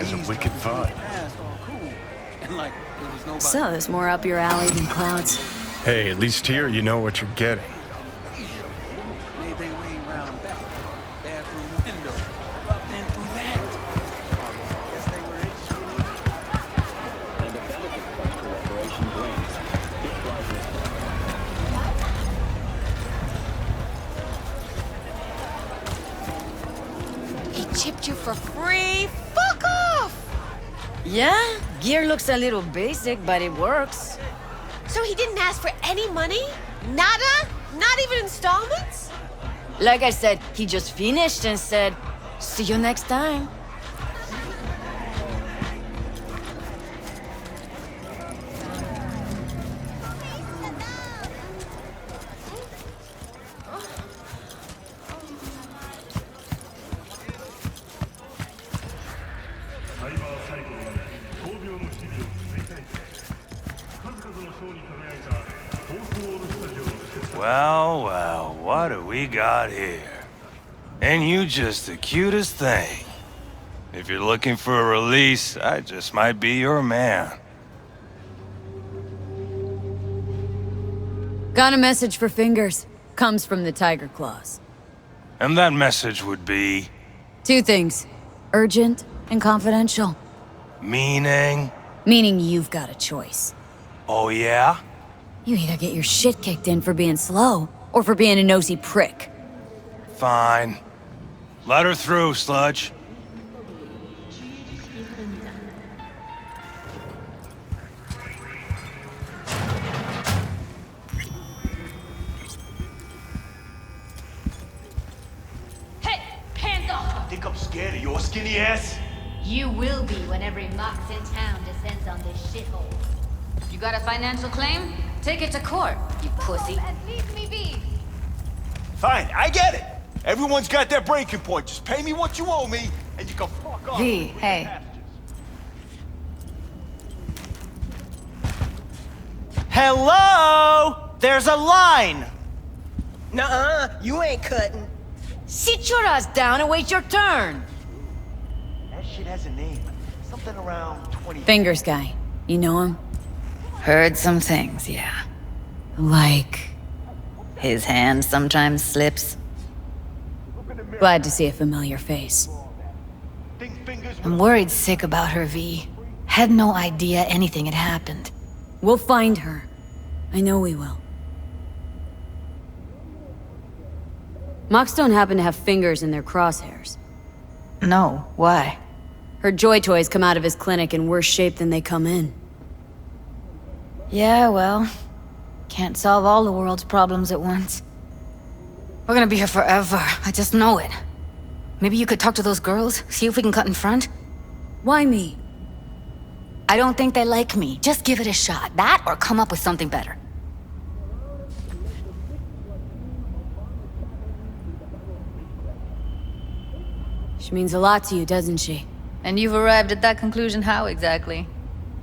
has a wicked vibe. So there's more up your alley than Cloud's. Hey, at least here you know what you're getting. He chipped you for free? Fuck off! Yeah, gear looks a little basic, but it works. So he didn't ask for any money? Nada? Not even installments? Like I said, he just finished and said, "See you next time." Well, well, what do we got here? And you just the cutest thing. If you're looking for a release, I just might be your man. Got a message for Fingers. Comes from the Tiger Claws. And that message would be... Two things. Urgent and confidential. Meaning? Meaning you've got a choice. Oh yeah? You either get your shit kicked in for being slow, or for being a nosy prick. Fine. Let her through, Sludge. Hey, hands off! Think I'm scared of your skinny ass? You will be when every Mox in town descends on this shithole. You got a financial claim? Take it to court, you pussy. And leave me be. Fine, I get it. Everyone's got their breaking point. Just pay me what you owe me, and you can fuck off. V, hey. Hello? There's a line! Nuh-uh, you ain't cutting. Sit your ass down and wait your turn. That shit has a name. Something around 20... Fingers guy. You know him? Heard some things, yeah. Like... His hand sometimes slips. Glad to see a familiar face. I'm worried sick about her, V. Had no idea anything had happened. We'll find her. I know we will. Mox don't happen to have fingers in their crosshairs. No, why? Her joy toys come out of his clinic in worse shape than they come in. Yeah, well... Can't solve all the world's problems at once. We're gonna be here forever, I just know it. Maybe you could talk to those girls, see if we can cut in front? Why me? I don't think they like me. Just give it a shot. That, or come up with something better. She means a lot to you, doesn't she? And you've arrived at that conclusion how exactly?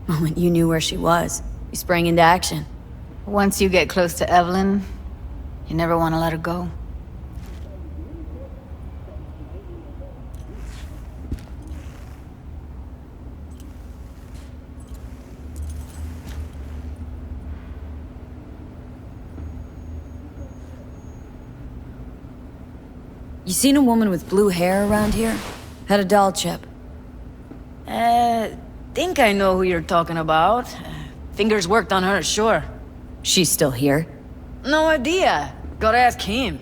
The moment you knew where she was, you sprang into action. Once you get close to Evelyn, you never want to let her go. You seen a woman with blue hair around here? Had a doll chip. Think I know who you're talking about. Fingers worked on her, sure. She's still here? No idea. Gotta ask him.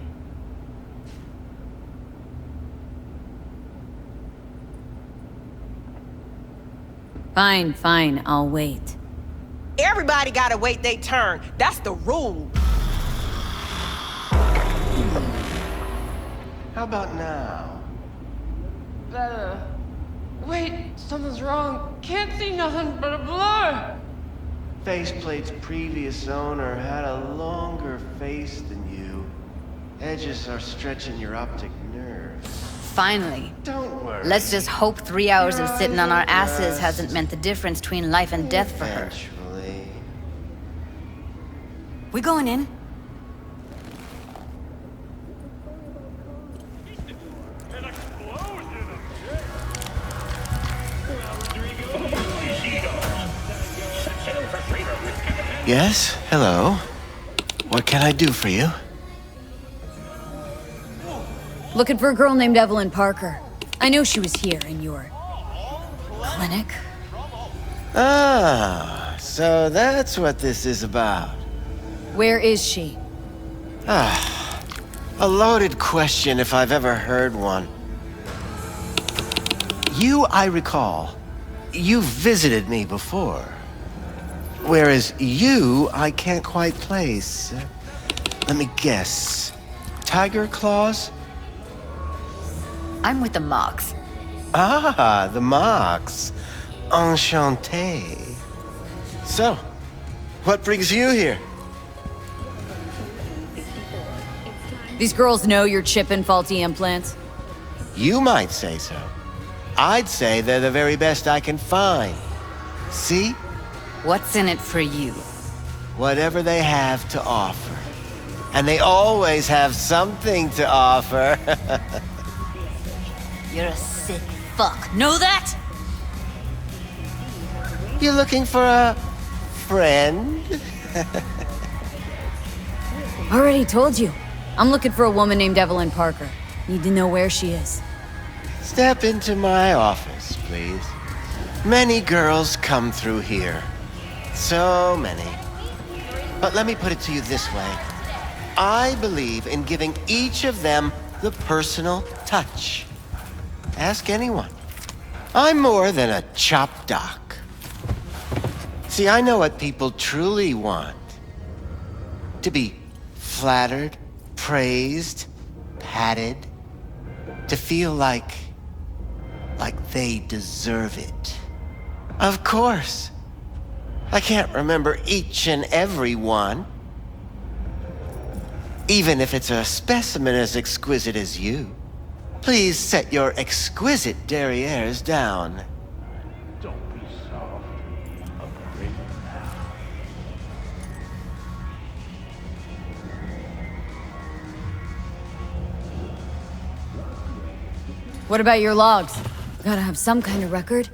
Fine, fine, I'll wait. Everybody gotta wait their turn. That's the rule. How about now? Better. Wait, something's wrong. Can't see nothing but a blur. Faceplate's previous owner had a longer face than you. Edges are stretching your optic nerve. Finally. Don't worry. Let's just hope 3 hours of sitting on our asses hasn't meant the difference between life and death for her. Eventually. We going in? Yes, hello. What can I do for you? Looking for a girl named Evelyn Parker. I know she was here in your clinic. Ah, so that's what this is about. Where is she? A loaded question if I've ever heard one. You, I recall, you've visited me before. Whereas you, I can't quite place. Let me guess. Tiger claws? I'm with the Mox. Ah, the Mox. Enchanté. So, what brings you here? These girls know you're chipping faulty implants. You might say so. I'd say they're the very best I can find. See? What's in it for you? Whatever they have to offer. And they always have something to offer. You're a sick fuck. Know that? You looking for a friend? Already told you. I'm looking for a woman named Evelyn Parker. Need to know where she is. Step into my office, please. Many girls come through here. So many. But let me put it to you this way. I believe in giving each of them the personal touch. Ask anyone. I'm more than a chop doc. See, I know what people truly want. To be flattered, praised, patted. To feel like they deserve it. Of course. I can't remember each and every one. Even if it's a specimen as exquisite as you. Please set your exquisite derrieres down. Don't be soft. I'm ready now. What about your logs? Gotta have some kind of record.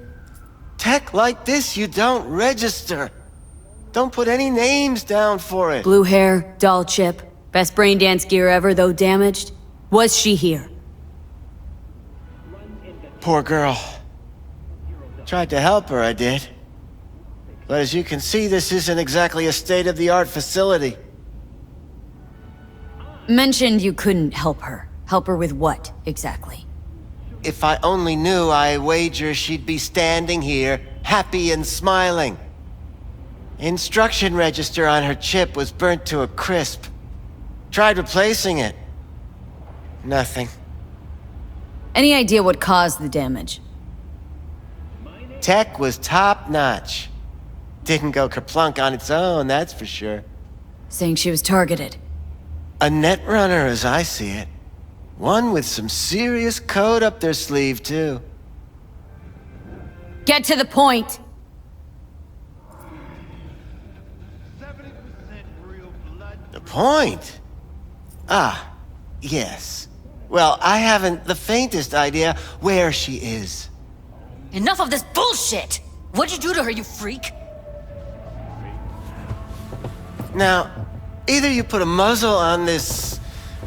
Tech like this, you don't register. Don't put any names down for it. Blue hair, doll chip, best brain dance gear ever, though damaged. Was she here? Poor girl. Tried to help her, I did. But as you can see, this isn't exactly a state-of-the-art facility. Mentioned you couldn't help her. Help her with what, exactly? If I only knew, I wager she'd be standing here, happy and smiling. Instruction register on her chip was burnt to a crisp. Tried replacing it. Nothing. Any idea what caused the damage? Tech was top-notch. Didn't go kerplunk on its own, that's for sure. Saying she was targeted. A netrunner, as I see it. One with some serious code up their sleeve, too. Get to the point! The point? Ah, yes. Well, I haven't the faintest idea where she is. Enough of this bullshit! What'd you do to her, you freak? Now, either you put a muzzle on this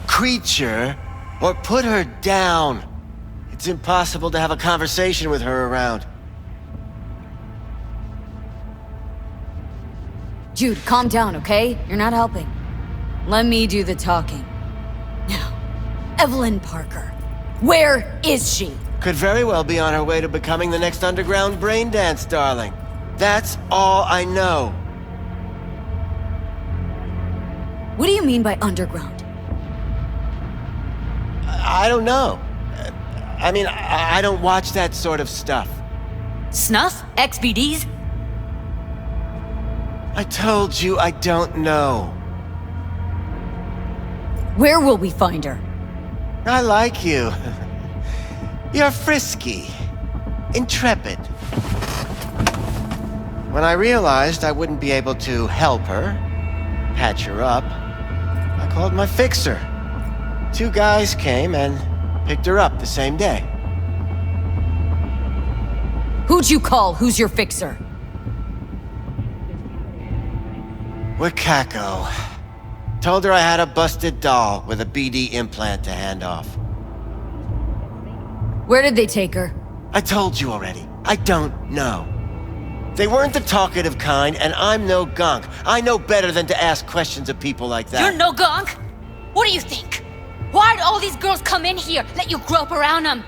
creature, or put her down. It's impossible to have a conversation with her around. Jude, calm down, okay? You're not helping. Let me do the talking. Now, Evelyn Parker. Where is she? Could very well be on her way to becoming the next underground brain dance darling. That's all I know. What do you mean by underground? I don't know. I mean, I don't watch that sort of stuff. Snuff? XBDs? I told you I don't know. Where will we find her? I like you. You're frisky. Intrepid. When I realized I wouldn't be able to help her, patch her up, I called my fixer. 2 guys came and picked her up the same day. Who'd you call? Who's your fixer? With Kako. Told her I had a busted doll with a BD implant to hand off. Where did they take her? I told you already. I don't know. They weren't the talkative kind, and I'm no gunk. I know better than to ask questions of people like that. You're no gunk? What do you think? Why'd all these girls come in here, let you grope around them?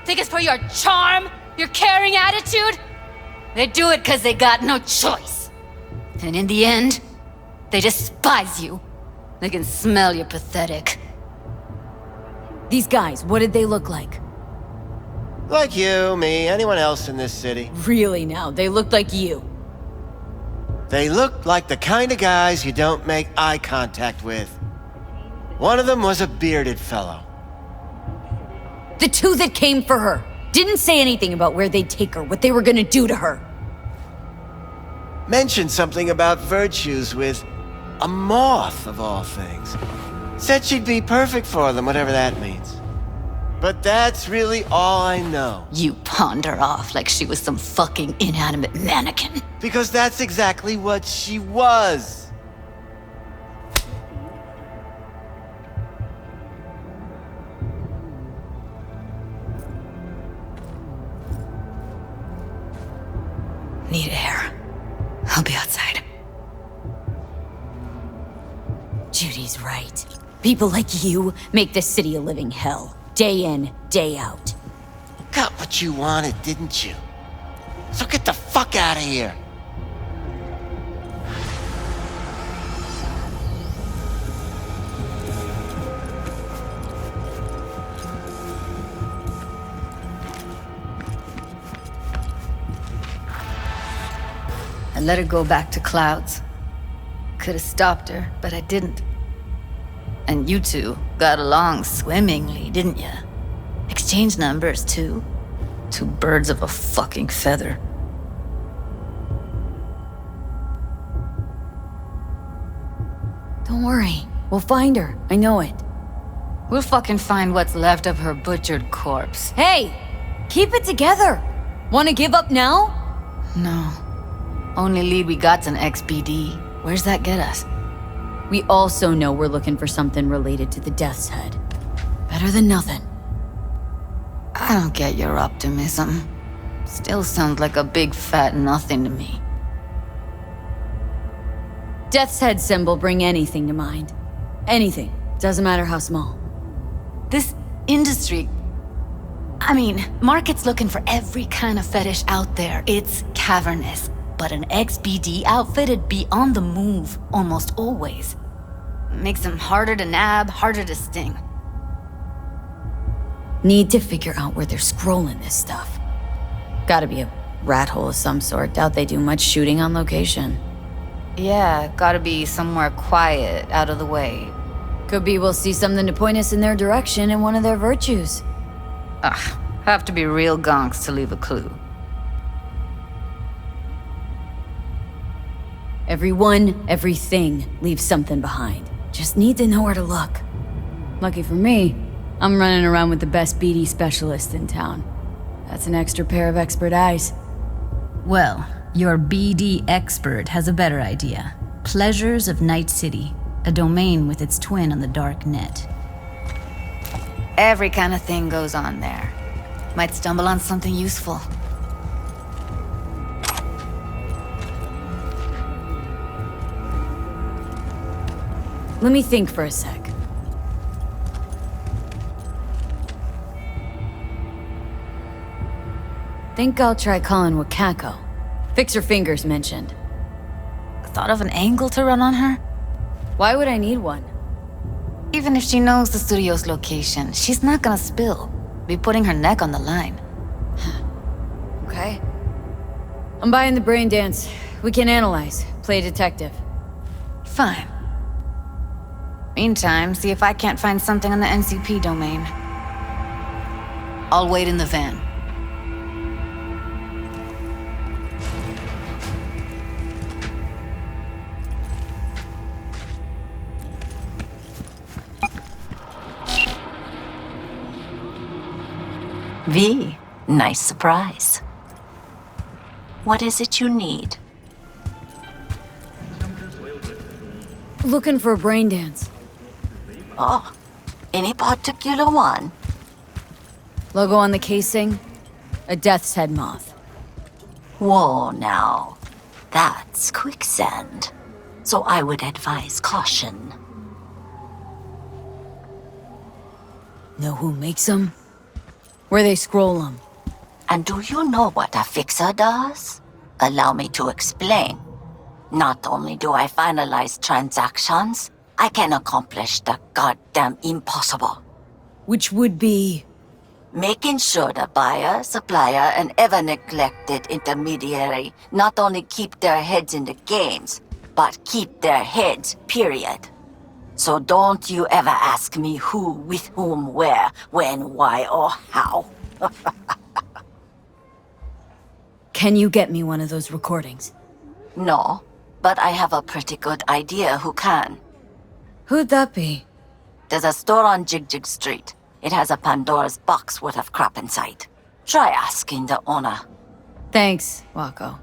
Think it's for your charm? Your caring attitude? They do it because they got no choice. And in the end, they despise you. They can smell you're pathetic. These guys, what did they look like? Like you, me, anyone else in this city. Really now, they looked like you. They looked like the kind of guys you don't make eye contact with. One of them was a bearded fellow. The two that came for her didn't say anything about where they'd take her, what they were gonna do to her. Mentioned something about virtues with a moth, of all things. Said she'd be perfect for them, whatever that means. But that's really all I know. You pawned her off like she was some fucking inanimate mannequin. Because that's exactly what she was. Need air. I'll be outside. Judy's right. People like you make this city a living hell. Day in, day out. Got what you wanted, didn't you? So get the fuck out of here. I let her go back to Clouds. Could have stopped her, but I didn't. And you two got along swimmingly, didn't ya? Exchanged numbers, too. Two birds of a fucking feather. Don't worry. We'll find her. I know it. We'll fucking find what's left of her butchered corpse. Hey! Keep it together! Wanna give up now? No. Only lead we got's an XBD. Where's that get us? We also know we're looking for something related to the Death's Head. Better than nothing. I don't get your optimism. Still sounds like a big fat nothing to me. Death's Head symbol bring anything to mind. Anything. Doesn't matter how small. This industry... I mean, market's looking for every kind of fetish out there. It's cavernous. But an XBD outfit'd be on the move, almost always. Makes them harder to nab, harder to sting. Need to figure out where they're scrolling this stuff. Gotta be a rat hole of some sort. Doubt they do much shooting on location. Yeah, gotta be somewhere quiet, out of the way. Could be we'll see something to point us in their direction in one of their virtues. Ugh, have to be real gonks to leave a clue. Everyone, everything leaves something behind. Just need to know where to look. Lucky for me, I'm running around with the best BD specialist in town. That's an extra pair of expert eyes. Well, your BD expert has a better idea. Pleasures of Night City, a domain with its twin on the dark net. Every kind of thing goes on there. Might stumble on something useful. Let me think for a sec. Think I'll try calling Wakako. Fix her fingers mentioned. Thought of an angle to run on her? Why would I need one? Even if she knows the studio's location, she's not gonna spill. Be putting her neck on the line. Okay. I'm buying the brain dance. We can analyze. Play detective. Fine. Meantime, see if I can't find something on the NCP domain. I'll wait in the van. V, nice surprise. What is it you need? Looking for a brain dance. Oh, any particular one? Logo on the casing? A death's head moth. Whoa, now. That's quicksand. So I would advise caution. Know who makes them? Where they scroll them? And do you know what a fixer does? Allow me to explain. Not only do I finalize transactions, I can accomplish the goddamn impossible. Which would be... Making sure the buyer, supplier, and ever-neglected intermediary not only keep their heads in the games, but keep their heads, period. So don't you ever ask me who, with whom, where, when, why, or how. Can you get me one of those recordings? No, but I have a pretty good idea who can. Who'd that be? There's a store on Jig Street. It has a Pandora's box worth of crap inside. Try asking the owner. Thanks, Wako.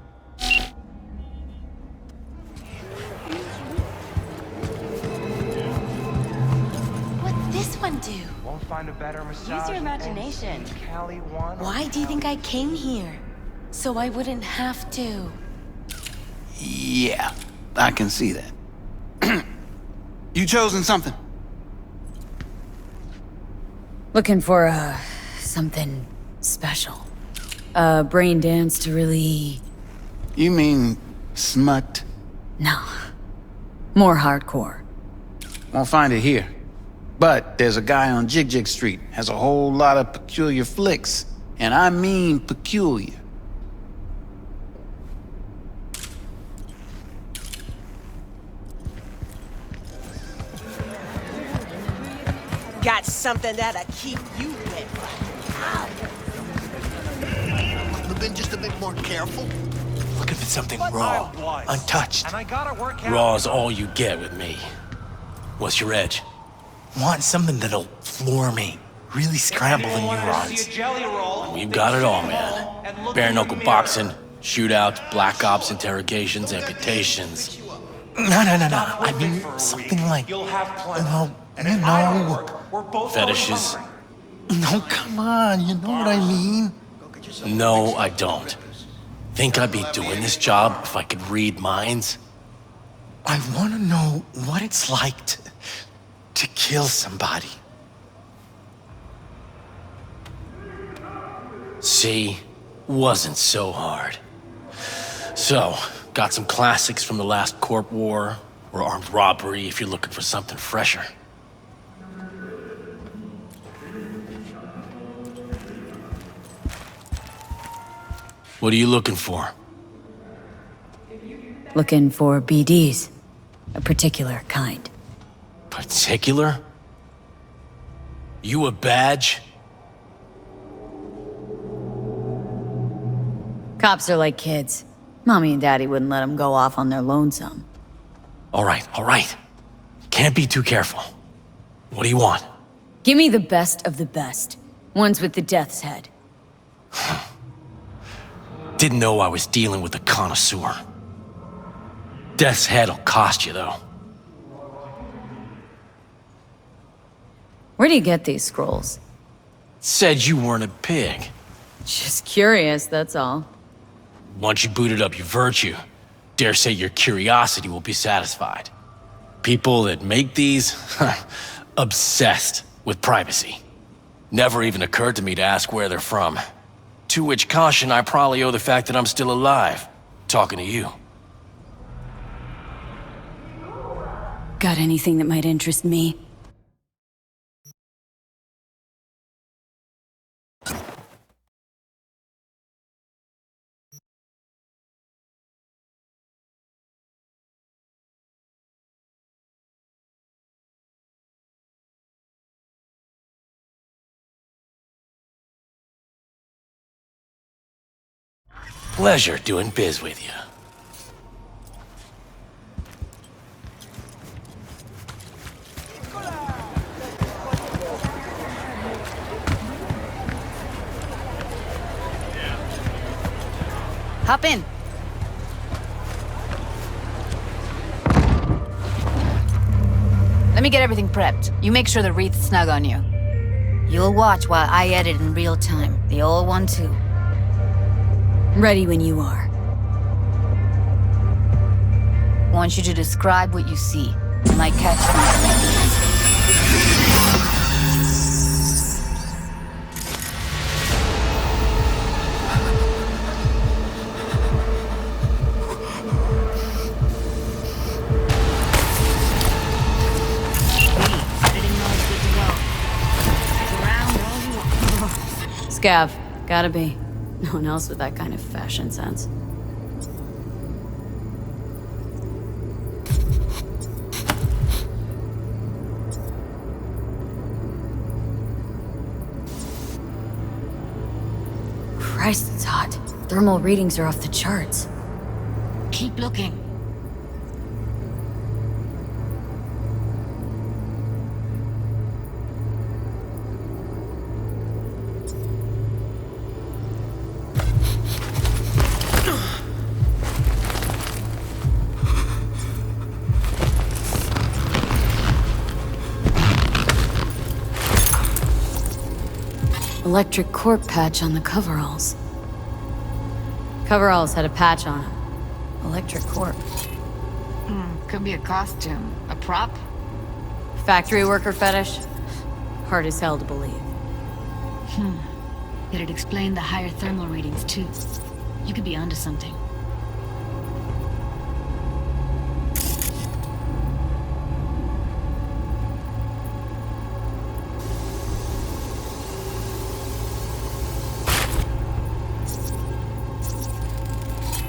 What's this one do? Won't find a better massage. Use your imagination. Cali one. Why do you think I came here? So I wouldn't have to. Yeah, I can see that. You chosen something? Looking for, something special. A brain dance to really... You mean smut? No. More hardcore. Won't find it here. But there's a guy on Jig Street, has a whole lot of peculiar flicks. And I mean peculiar. Got something that'll keep you wet. Couldn't have been just a bit more careful. Looking for something raw, untouched. And I gotta work out. Raw's all you get with me. What's your edge? Want something that'll floor me. Really scramble the neurons. We've got it all, man. Bare knuckle boxing, shootouts, black ops, interrogations, amputations. No. I mean, something like... Well, you know... Fetishes? No, come on, you know what I mean? No, I don't. Think I'd be doing this job if I could read minds? I want to know what it's like to kill somebody. See? Wasn't so hard. So, got some classics from the last Corp War, or armed robbery if you're looking for something fresher. What are you looking for? Looking for BDs. A particular kind. Particular? You a badge? Cops are like kids. Mommy and Daddy wouldn't let them go off on their lonesome. All right. Can't be too careful. What do you want? Give me the best of the best. Ones with the death's head. Didn't know I was dealing with a connoisseur. Death's head'll cost you, though. Where do you get these scrolls? Said you weren't a pig. Just curious, that's all. Once you booted up your virtue, dare say your curiosity will be satisfied. People that make these, obsessed with privacy. Never even occurred to me to ask where they're from. To which caution I probably owe the fact that I'm still alive, talking to you. Got anything that might interest me? Pleasure doing biz with you. Hop in. Let me get everything prepped. You make sure the wreath's snug on you. You'll watch while I edit in real time. The old one, too. Ready when you are. I want you to describe what you see. You might catch something. Scav. Gotta be. No one else with that kind of fashion sense. Christ, it's hot. Thermal readings are off the charts. Keep looking. Electric corp patch on the coveralls. Coveralls had a patch on them. Electric corp. Could be a costume. A prop? Factory worker fetish? Hard as hell to believe. It'd explain the higher thermal readings, too. You could be onto something.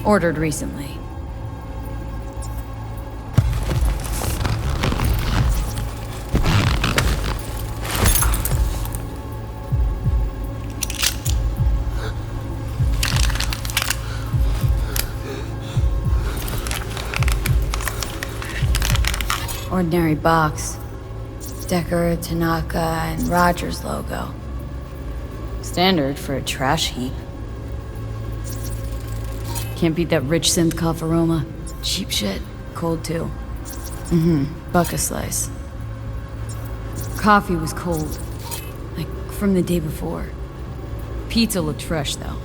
Ordered recently. Ordinary box. Decker, Tanaka, and Rogers logo. Standard for a trash heap. Can't beat that rich synth cough aroma. Cheap shit. Cold too. Bucka slice. Coffee was cold. Like from the day before. Pizza looked fresh though.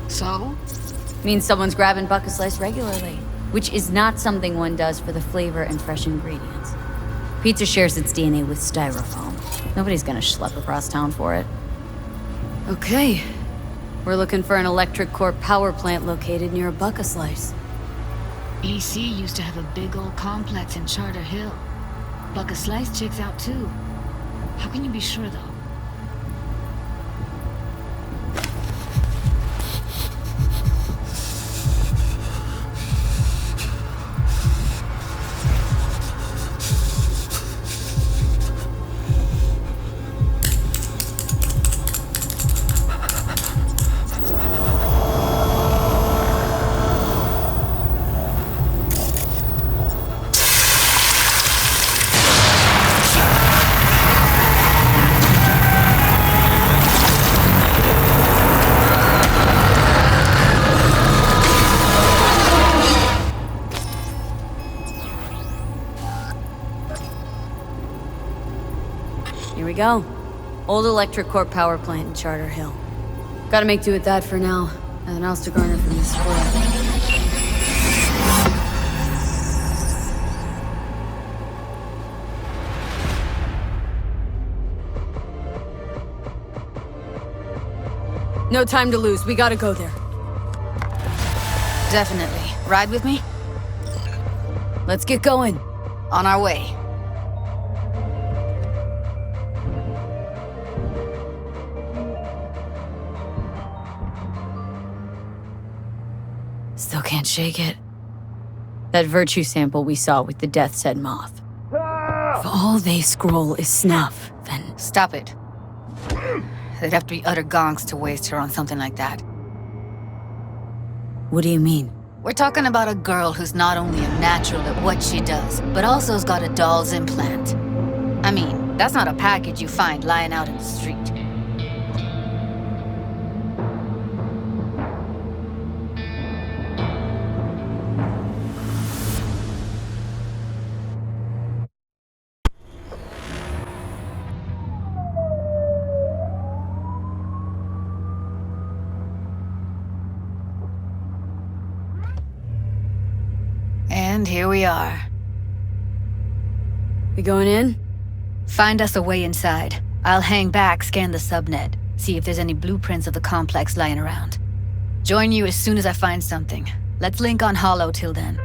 So? Means someone's grabbing Bucka slice regularly. Which is not something one does for the flavor and fresh ingredients. Pizza shares its DNA with styrofoam. Nobody's gonna schlep across town for it. Okay. We're looking for an electric corp power plant located near a Bucka slice. EC used to have a big old complex in Charter Hill. Bucka Slice checks out too. How can you be sure though? Here we go. Old electric corp power plant in Charter Hill. Gotta make do with that for now. Nothing else to garner from this spoil. No time to lose. We gotta go there. Definitely. Ride with me? Let's get going. On our way. Still can't shake it. That virtue sample we saw with the Death's Head moth. If all they scroll is snuff, then... Stop it. They'd have to be utter gonks to waste her on something like that. What do you mean? We're talking about a girl who's not only a natural at what she does, but also's got a doll's implant. I mean, that's not a package you find lying out in the street. And here we are. We going in? Find us a way inside. I'll hang back, scan the subnet, see if there's any blueprints of the complex lying around. Join you as soon as I find something. Let's link on Hollow till then.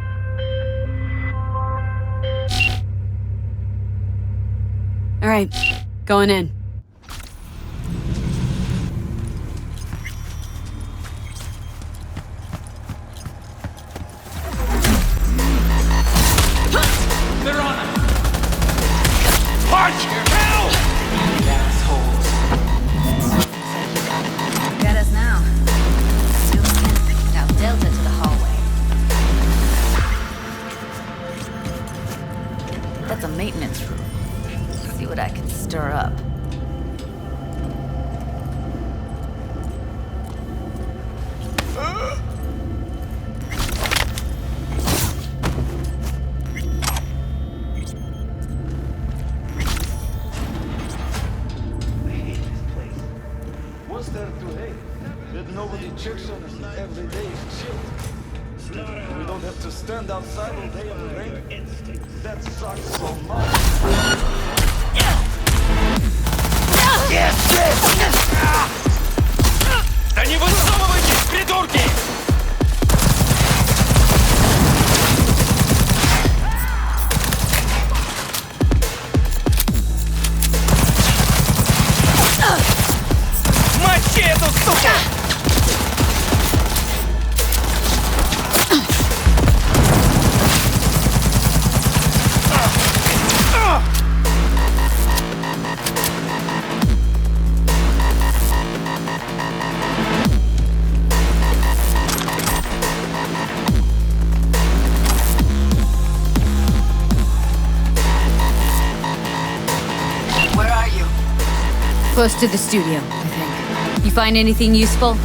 All right, going in. They're on us! Punch! Hell! Assholes. Get us now. Now Delta to the hallway. That's a maintenance room. Let's see what I can stir up. What's there to hate? That nobody checks on us every day is chill. We don't have to stand outside all day in the rain. That sucks so much. Yes! Да не высовывайтесь, придурки! Мочи эту суку! Where are you? Close to the studio, I think. You find anything useful?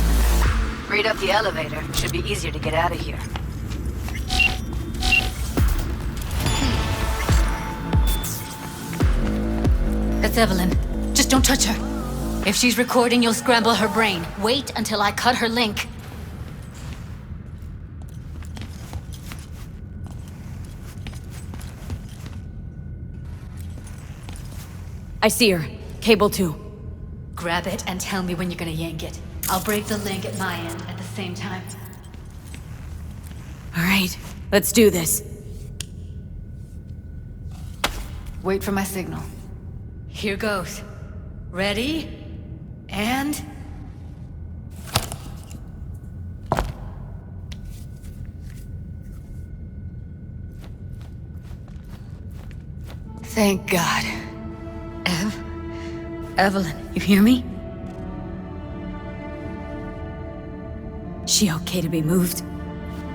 Read up the elevator. Should be easier to get out of here. That's Evelyn. Just don't touch her. If she's recording, you'll scramble her brain. Wait until I cut her link. I see her. Cable 2. Grab it and tell me when you're gonna yank it. I'll break the link at my end at the same time. All right, let's do this. Wait for my signal. Here goes. Ready? And... Thank God. Evelyn, you hear me? She okay to be moved?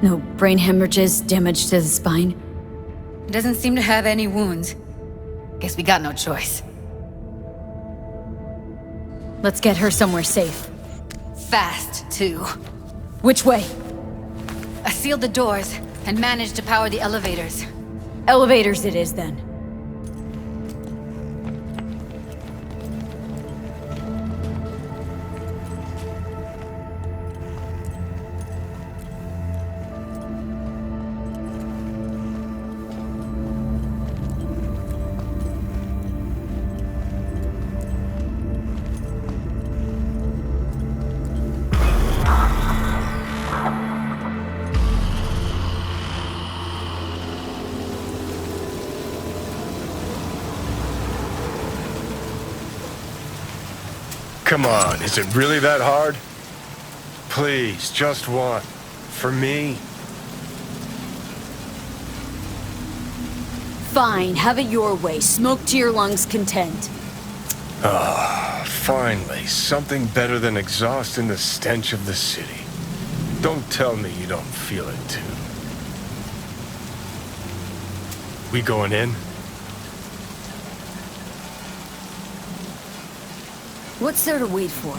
No brain hemorrhages, damage to the spine? Doesn't seem to have any wounds. Guess we got no choice. Let's get her somewhere safe. Fast, too. Which way? I sealed the doors and managed to power the elevators. Elevators it is, then. Come on, is it really that hard? Please, just one. For me? Fine, have it your way. Smoke to your lungs' content. Ah, finally, something better than exhaust in the stench of the city. Don't tell me you don't feel it too. We going in? What's there to wait for?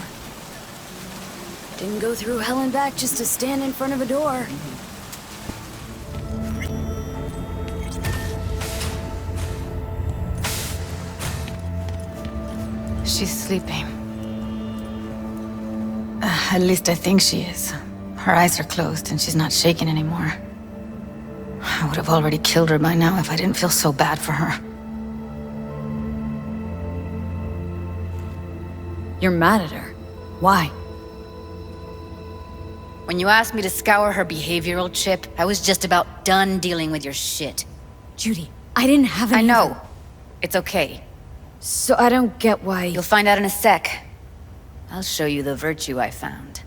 Didn't go through hell and back just to stand in front of a door. She's sleeping. At least I think she is. Her eyes are closed and she's not shaking anymore. I would have already killed her by now if I didn't feel so bad for her. You're mad at her. Why? When you asked me to scour her behavioral chip, I was just about done dealing with your shit. Judy, I didn't have any... I know. It's okay. So I don't get why... You'll find out in a sec. I'll show you the virtue I found.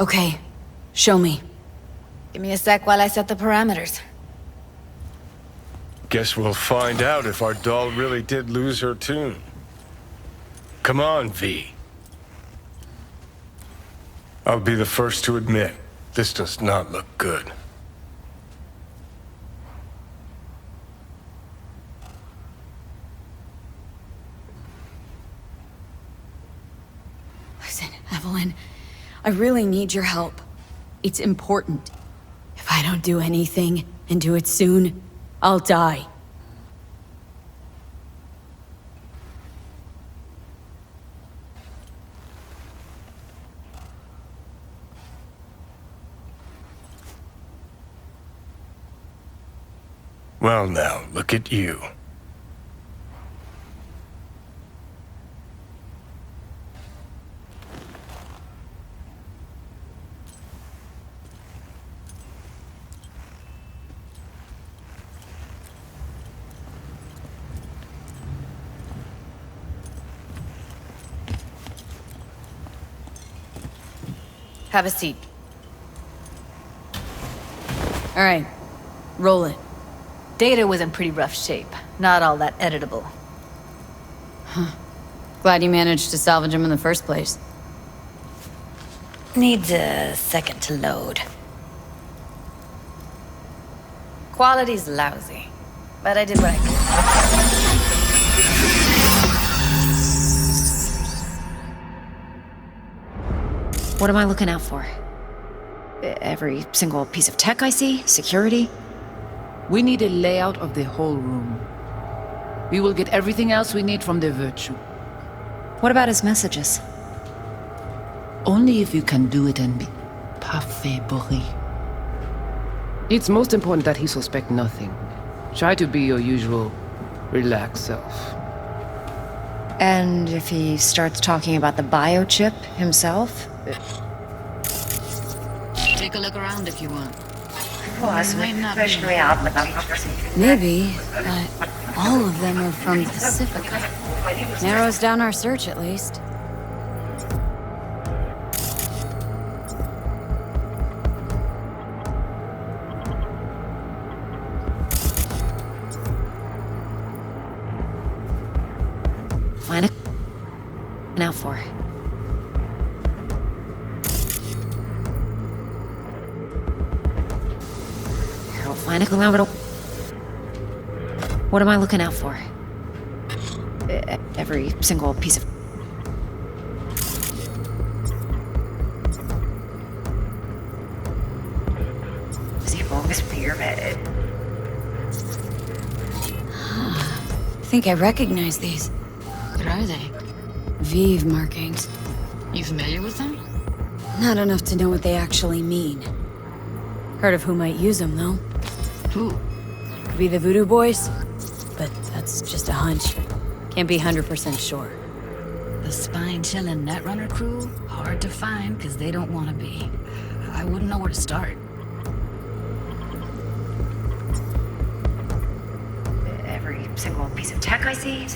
Okay. Show me. Give me a sec while I set the parameters. Guess we'll find out if our doll really did lose her tune. Come on, V. I'll be the first to admit, this does not look good. Listen, Evelyn, I really need your help. It's important. If I don't do anything, and do it soon, I'll die. Well now, look at you. Have a seat. All right. Roll it. Data was in pretty rough shape. Not all that editable. Huh. Glad you managed to salvage him in the first place. Needs a second to load. Quality's lousy, but I did what I could. What am I looking out for? Every single piece of tech I see? Security? We need a layout of the whole room. We will get everything else we need from the Virtue. What about his messages? Only if you can do it and be parfait bourré. It's most important that he suspect nothing. Try to be your usual, relaxed self. And if he starts talking about the biochip himself? Take a look around if you want. Maybe, but all of them are from Pacifica. Narrows down our search, at least. Find it now for. Find a kilometer. What am I looking out for? Every single piece of. I think I recognize these. What are they? Vive markings. You familiar with them? Not enough to know what they actually mean. Heard of who might use them, though. Who? Could be the Voodoo Boys, but that's just a hunch. Can't be 100% sure. The spine-chilling Netrunner crew? Hard to find, because they don't want to be. I wouldn't know where to start. Every single piece of tech I see?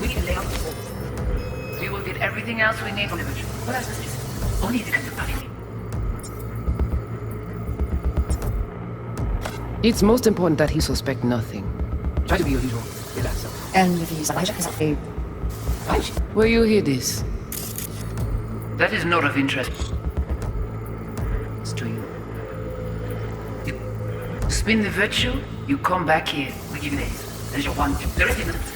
We need to lay out the whole. We will get everything else we need from the Virtue. What else is this? Only the company. It's most important that he suspect nothing. Try to be your usual, relaxed self. And if he's a... Where you hear this? That is not of interest to you. You spin the Virtue, you come back here. We give you this. There's your one. There is enough.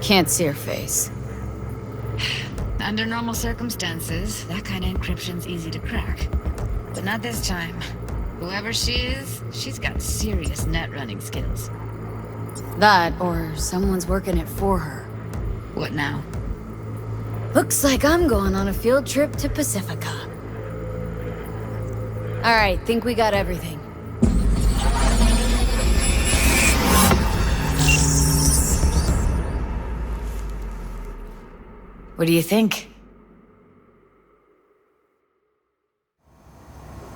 Can't see her face. Under normal circumstances, that kind of encryption's easy to crack. But not this time. Whoever she is, she's got serious net running skills. That, or someone's working it for her. What now? Looks like I'm going on a field trip to Pacifica. Alright, think we got everything. What do you think?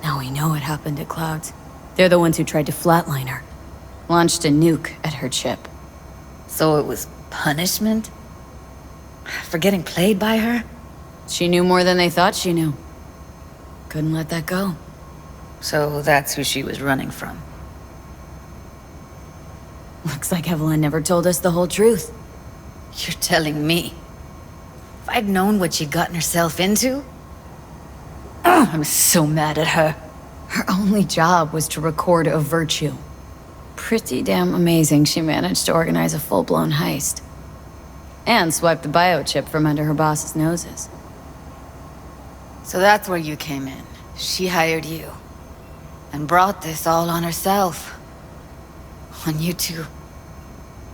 Now we know what happened to Clouds. They're the ones who tried to flatline her. Launched a nuke at her chip. So it was punishment? For getting played by her? She knew more than they thought she knew. Couldn't let that go. So that's who she was running from. Looks like Evelyn never told us the whole truth. You're telling me? If I'd known what she'd gotten herself into? Oh, I'm so mad at her. Her only job was to record a virtue. Pretty damn amazing she managed to organize a full-blown heist. And swipe the biochip from under her boss's noses. So that's where you came in. She hired you. And brought this all on herself. On you two.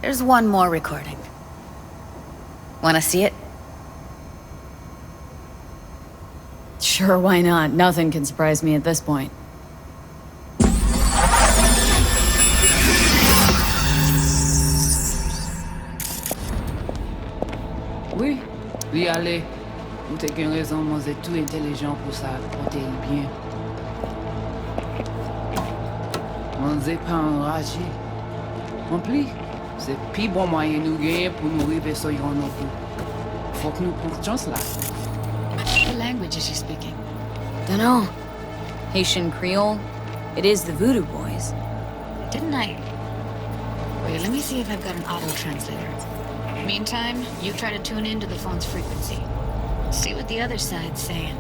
There's one more recording. Wanna see it? Sure, why not? Nothing can surprise me at this point. Oui, oui, allez. Vous t'es qu'une raison, moi, c'est tout intelligent pour ça, porter bien. On n'est pas enragé. En plus, c'est plus bon moyen nous gagner pour nous arriver sur nos bouts. Faut que nous prenions chance là. What language is she speaking? Dunno. Haitian Creole? It is the Voodoo Boys. Didn't I? Wait, let me see if I've got an auto-translator. Meantime, you try to tune into the phone's frequency. See what the other side's saying.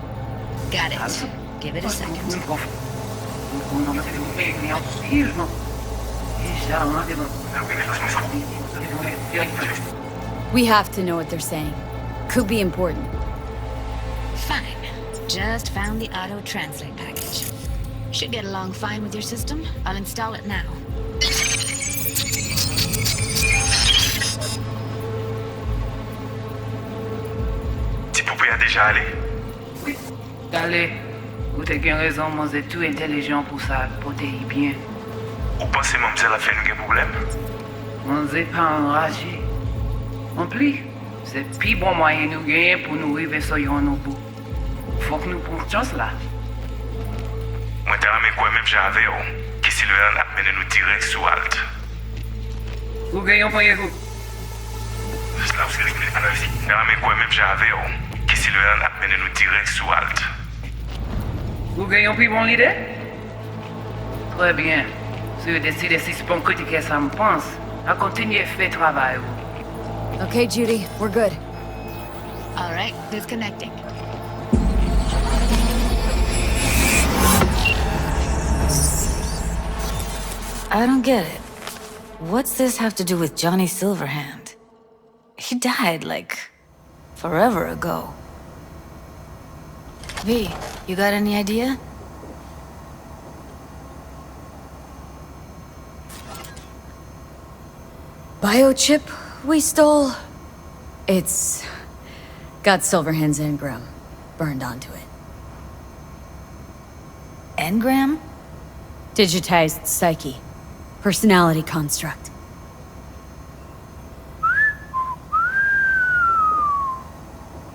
Got it. Give it a second. We have to know what they're saying. Could be important. Fine. Just found the auto-translate package. Should get along fine with your system. I'll install it now. Petit poupée a déjà allé. Oui. Allez. Vous t'es qu'une raison, moi, c'est tout intelligent pour ça, porter bien. Vous pensez mademoiselle a fait nous un problème? On n'est pas enragé. En plus, c'est plus bon moyen nous gagner pour nous arriver sur nos bouts. Faut que nous prenions chance là. Moi, t'as ramé quoi même j'avais, qui si le a mené nous direct sous Alt. Vous gagnez pour vous. Cela vous réglé à la vie. T'as ramé quoi même j'avais, qui si le a mené nous direct sous Alt. Vous gagnez plus bon l'idée? Très bien. Si vous décidez si c'est bon critiquer ça me pense, à continuer à faire travail. Okay, Judy, we're good. All right, disconnecting. I don't get it. What's this have to do with Johnny Silverhand? He died, like, forever ago. V, you got any idea? Biochip we stole? It's got Silverhand's engram burned onto it. Engram? Digitized psyche. Personality construct.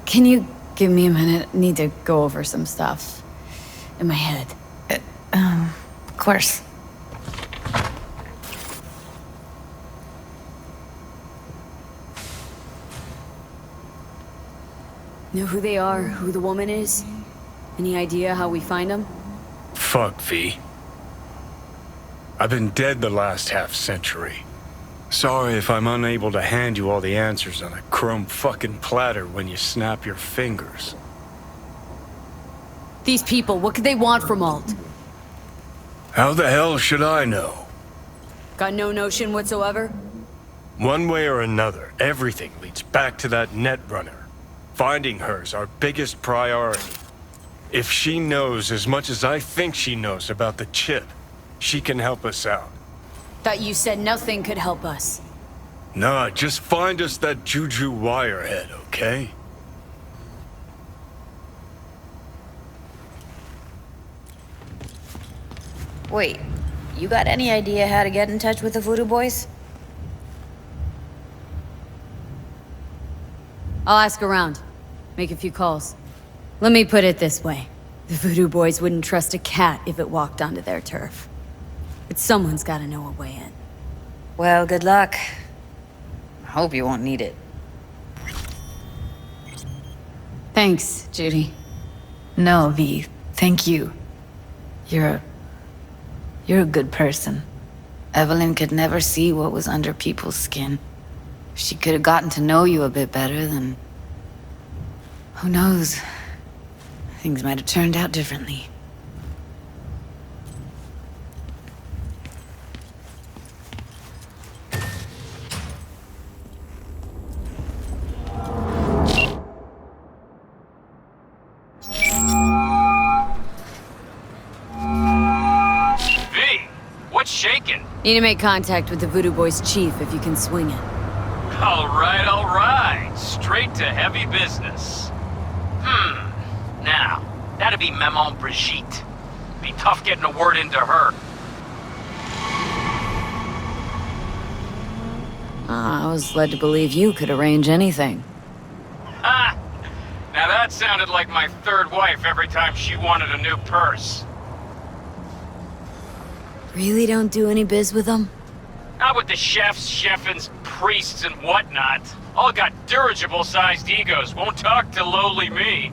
Can you give me a minute? I need to go over some stuff in my head. Of course. Know who they are, who the woman is? Any idea how we find them? Fuck, V. I've been dead the last half-century. Sorry if I'm unable to hand you all the answers on a chrome fucking platter when you snap your fingers. These people, what could they want from Alt? How the hell should I know? Got no notion whatsoever? One way or another, everything leads back to that netrunner. Finding her's our biggest priority. If she knows as much as I think she knows about the chip, she can help us out. Thought you said nothing could help us. Nah, just find us that Juju wirehead, okay? Wait, you got any idea how to get in touch with the Voodoo Boys? I'll ask around. Make a few calls. Let me put it this way. The Voodoo Boys wouldn't trust a cat if it walked onto their turf. But someone's gotta know a way in. Well, good luck. I hope you won't need it. Thanks, Judy. No, V. Thank you. You're a good person. Evelyn could never see what was under people's skin. If she could have gotten to know you a bit better, then... who knows? Things might have turned out differently. Need to make contact with the Voodoo Boys chief if you can swing it. All right. Straight to heavy business. Now, that'd be Maman Brigitte. Be tough getting a word into her. I was led to believe you could arrange anything. Ah! Now that sounded like my third wife every time she wanted a new purse. Really don't do any biz with them? Not with the chefs, cheffins, priests, and whatnot. All got dirigible-sized egos, won't talk to lowly me.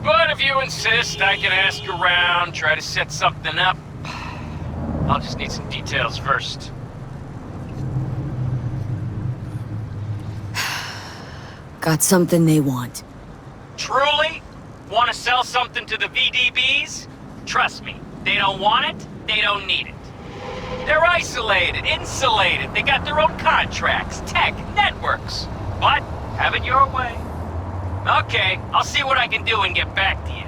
But if you insist, I can ask around, try to set something up. I'll just need some details first. Got something they want. Truly? Want to sell something to the VDBs? Trust me, they don't want it, they don't need it. They're isolated, insulated, they got their own contracts, tech, networks. But, have it your way. Okay, I'll see what I can do and get back to you.